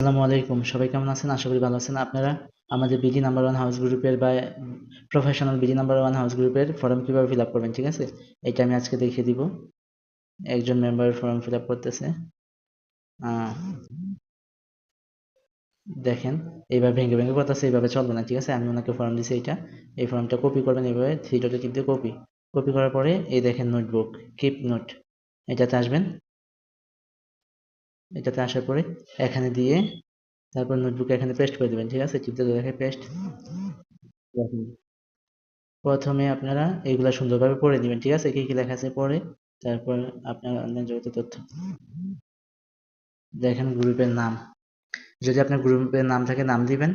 আসসালামু আলাইকুম, সবাই কেমন আছেন? আশা করি ভালো আছেন। আপনারা আমাদের বিডি নাম্বার ওয়ান হাউস গ্রুপের বা professional BD number one house গ্রুপের ফর্ম কিভাবে ফিল আপ করবেন, ঠিক আছে? এটা আমি আজকে দেখিয়ে দিব। একজন মেম্বার ফর্ম ফিল আপ করতেছে। আহ, দেখেন, এইভাবে ভেঙে ভেঙে করতেছে, এইভাবে চলবে না, ঠিক আছে? আমি ওনাকে ফর্ম দিছি। এই ফর্মটা কপি করবেন, এইভাবে থ্রি ডটে টিপ দিয়ে কপি কপি করার পরে এই দেখেন নোটবুক, কিপ নোট, এটাতে আসবেন। এটাতে আসার পরে এখানে দিয়ে তারপর নোটবুকে এখানে পেস্ট করে দিবেন, ঠিক আছে? টিপ দিয়ে দেখে পেস্ট। প্রথমে আপনারা এগুলা সুন্দরভাবে পড়ে নিবেন, ঠিক আছে? কি কি লেখা আছে পড়ে তারপর আপনার অনলাইন জগতের তথ্য দেখেন। গ্রুপের নাম, যদি আপনার গ্রুপের নাম থাকে নাম দিবেন।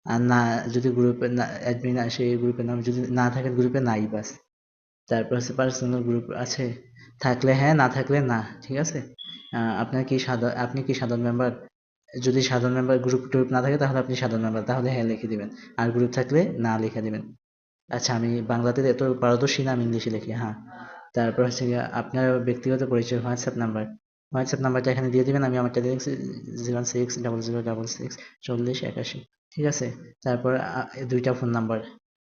আর না, যদি গ্রুপের অ্যাডমিন আসে এই গ্রুপের নাম যদি না থাকে গ্রুপে নাই, বাস। তারপর হচ্ছে পার্সোনাল গ্রুপ আছে, থাকলে হ্যাঁ, না থাকলে না, ঠিক আছে? আপনি কি সাধারণ মেম্বার? যদি সাধারণ মেম্বার গ্রুপ টুপ না থাকে তাহলে আপনি সাধারণ মেম্বার, তাহলে হ্যাঁ লিখে দিবেন। আর গ্রুপ থাকলে না লিখে দিবেন। আচ্ছা, আমি বাংলাতে এত পারদর্শী না, আমি ইংলিশে লিখি, হ্যাঁ। তারপর হচ্ছে গিয়ে আপনার ব্যক্তিগত পরিচয়, হোয়াটসঅ্যাপ নাম্বারটা এখানে দিয়ে দিবেন। আমি আমারটা দিয়ে দিচ্ছি 0600064081, ঠিক আছে? তারপর দুইটা ফোন নাম্বার,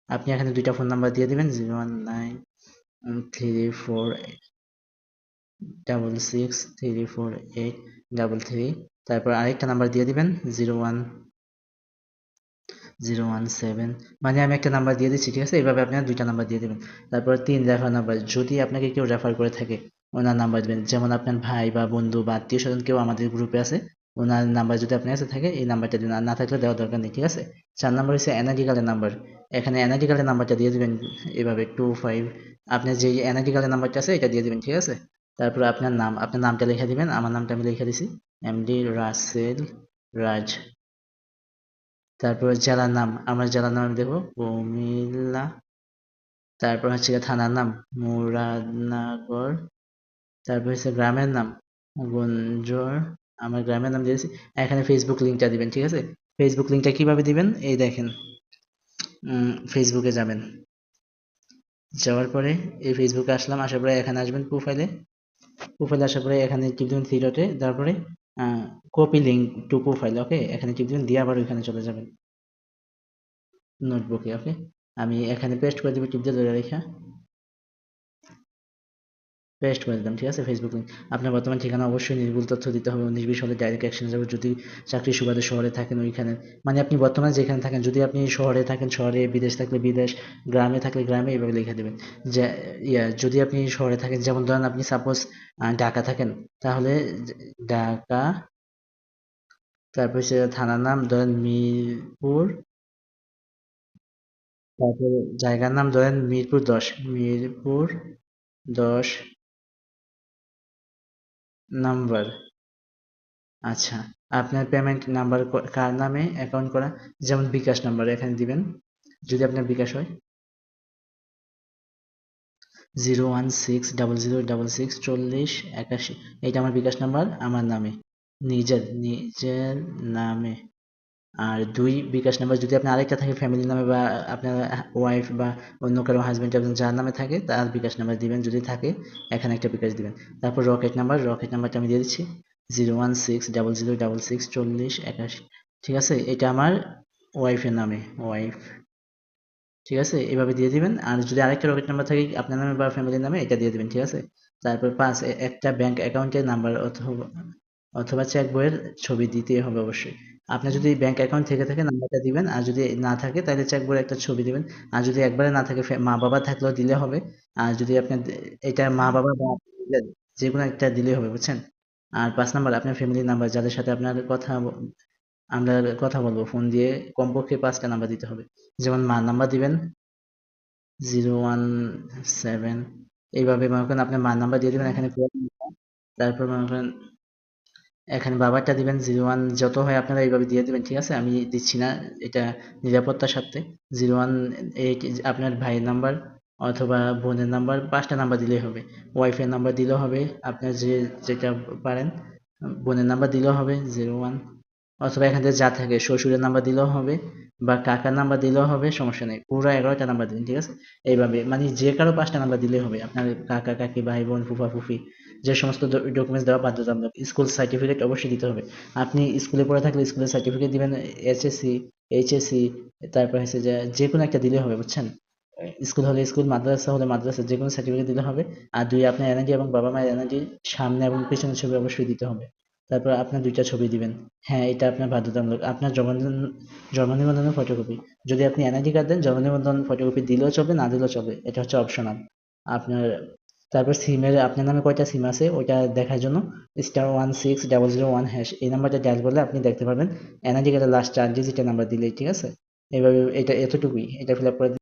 আপনি এখানে দুইটা ফোন নাম্বার দিয়ে দিবেন, 01934363483। তারপর আরেকটা নাম্বার দিয়ে দিবেন 01017, মানে আমি একটা নাম্বার দিয়ে দিচ্ছি, ঠিক আছে? এইভাবে আপনার দুইটা নাম্বার দিয়ে দিবেন। তারপর 3 রেফার নাম্বার, যদি আপনাকে কেউ রেফার করে থাকে ওনার নাম্বার দিবেন। যেমন আপনার ভাই বা বন্ধু বা আত্মীয় স্বজন কেউ আমাদের গ্রুপে আছে, ওনার নাম্বার যদি আপনার কাছে থাকে এই নাম্বারটা দিবেন, আর না থাকলে দেওয়ার দরকার নেই, ঠিক আছে? 4 নাম্বার হচ্ছে এনআইডি কার্ডের নাম্বার। এখানে এনআইডি কার্ডের নাম্বারটা দিয়ে দিবেন এভাবে 25, আপনার যে এনআইডি কার্ডের নাম্বারটা আছে এটা দিয়ে দিবেন, ঠিক আছে? তারপর আপনার নামটা লিখে দিবেন। আমার নামটা আমি লিখে দিছি, এমডি রাসেল রাজ। তারপর জেলার নাম, আমার জেলার নাম আমি দেখবো কুমিল্লা। তারপর হচ্ছে গিয়ে থানার নাম মুরাদনগর। তারপর হচ্ছে গ্রামের নাম গুঞ্জর, আমার গ্রামের নাম দিয়েছি। এখানে ফেসবুক লিঙ্কটা দিবেন, ঠিক আছে? ফেসবুক লিঙ্কটা কিভাবে দিবেন এই দেখেন। ফেসবুকে যাবেন, যাওয়ার পরে এই ফেসবুকে আসলাম, আসার পরে এখানে আসবেন প্রোফাইলে আসার পরে এখানে টিপ দিবেন থ্রি ডটে, তারপরে কপি লিঙ্ক টু প্রোফাইল, ওকে? এখানে টিপ দিবেন দিয়ে আবার ওইখানে চলে যাবেন নোটবুকে, ওকে? আমি এখানে পেস্ট করে দিব, টিপ দিয়ে ধরে রেখে পেস্ট করে দিলাম, ঠিক আছে? Facebook link. আপনার বর্তমান ঠিকানা অবশ্যই নির্ভুল তথ্য দিতে হবে, 19-20 হলে ডাইরেক্ট অ্যাকশনে যাবে। যদি চাকরির সুবাদে শহরে থাকেন ওইখানে, মানে আপনি বর্তমানে যেখানে থাকেন, যদি আপনি শহরে থাকেন শহরে, বিদেশ থাকলে বিদেশ, গ্রামে থাকলে গ্রামে, এইভাবে লিখে দেবেন। যে যদি আপনি শহরে থাকেন, যেমন ধরেন আপনি সাপোজ ঢাকা থাকেন, তাহলে ঢাকা, তারপর হচ্ছে থানার নাম ধরেন মিরপুর, তারপর জায়গার নাম ধরেন মিরপুর 10 নাম্বার। আচ্ছা, আপনার পেমেন্ট নাম্বার কার নামে অ্যাকাউন্ট করা? যেমন বিকাশ নাম্বার এখানে দিবেন, যদি আপনার বিকাশ হয়। 01600664081, এইটা আমার বিকাশ নাম্বার, আমার নামে, নিজের নিজের নামে। আর দুই বিকাশ নাম্বার যদি আপনার আরেকটা থাকে ফ্যামিলি নামে, বা আপনার ওয়াইফ বা অন্য কারো হাজবেন্ড টাজবেন্ড যার নামে থাকে তার বিকাশ নাম্বার দিবেন, যদি থাকে এখানে একটা বিকাশ দিবেন। তারপর রকেট নাম্বারটা আমি দিয়ে দিচ্ছি 01600664081, ঠিক আছে? এটা আমার ওয়াইফের নামে, ওয়াইফ, ঠিক আছে? এভাবে দিয়ে দিবেন। আর যদি আরেকটা রকেট নাম্বার থাকে আপনার নামে বা ফ্যামিলির নামে, এটা দিয়ে দিবেন, ঠিক আছে? তারপর 5, একটা ব্যাংক অ্যাকাউন্টের নাম্বার অথবা অথবা চেক বইয়ের ছবি দিতে হবে অবশ্যই। আপনার যদি ব্যাংক অ্যাকাউন্ট থেকে থাকে নাম্বারটা দিবেন, আর যদি না থাকে তাহলে চেক বইয়ের একটা ছবি দিবেন। আর যদি একবারে না থাকে মা বাবা থাকলেও দিলে হবে। আর যদি আপনার এটা মা বাবা বা যে কোনো একটা দিলেই হবে, বুঝছেন? আর 5 নাম্বার আপনার ফ্যামিলির নাম্বার, যাদের সাথে আপনার আমরা কথা বলবো ফোন দিয়ে, কমপক্ষে 5টা নাম্বার দিতে হবে। যেমন মার নাম্বার দিবেন 017, এইভাবে মনে করেন আপনার মার নাম্বার দিয়ে দিবেন এখানে। তারপর মনে করেন এখানে বাবারটা দিবেন 01, যত হয় আপনারা এইভাবে দিয়ে দিবেন, ঠিক আছে? আমি দিচ্ছি না, এটা নিরাপত্তার স্বার্থে। 0188 আপনার ভাইয়ের নাম্বার অথবা বোনের নাম্বার, 5টা নাম্বার দিলেই হবে। ওয়াইফের নাম্বার দিলেও হবে, আপনার যেটা পারেন। বোনের নাম্বার দিলেও হবে 01, অথবা এখান থেকে যা থাকে শ্বশুরের নাম্বার দিলেও হবে বা কাকার নাম্বার দিলেও হবে, সমস্যা নেই। পুরো 11টা নাম্বার দিন, ঠিক আছে? এইভাবে মানে যে কারো 5টা নাম্বার দিলেই হবে। আপনার কাকা কাকি, ভাই বোন, ফুফা ফুফি, যে সমস্ত ডকুমেন্টস দেওয়া বাধ্যতামূলক। স্কুল সার্টিফিকেট অবশ্যই দিতে হবে। আপনি স্কুলে পড়ে থাকলে স্কুলের সার্টিফিকেট দিবেন, এসএসসি, এইচএসসি, তারপর হচ্ছে যে কোনো একটা দিলেই হবে, বুঝছেন? স্কুল হলে স্কুল, মাদ্রাসা হলে মাদ্রাসা, যে কোনো সার্টিফিকেট দিলে হবে। আর 2 আপনার এনআইডি এবং বাবা মায়ের এনআইডি সামনে এবং পেছনের ছবি অবশ্যই দিতে হবে। তারপর আপনার 2টা ছবি দিবেন। হ্যাঁ, এটা আপনার বাধ্যতামূলক। আপনার জন্ম নিবন্ধনের ফটোকপি। যদি আপনি এনআইডি কার্ড দেন, জন্ম নিবন্ধন ফটোকপি দিলেও চলবে, না দিলেও চলবে। এটা হচ্ছে অপশনাল। আপনার তারপর সিমের আপনার নামে কয়টা সিম আছে ওইটা দেখার জন্য *16001# এই নাম্বারটা ডায়াল করলে আপনি দেখতে পারবেন। এনআইডি কার্ডের লাস্ট 4 ডিজিটের নাম্বার দিলেই, ঠিক আছে? এভাবে এটা এতটুকুই। এটা ফিল আপ করে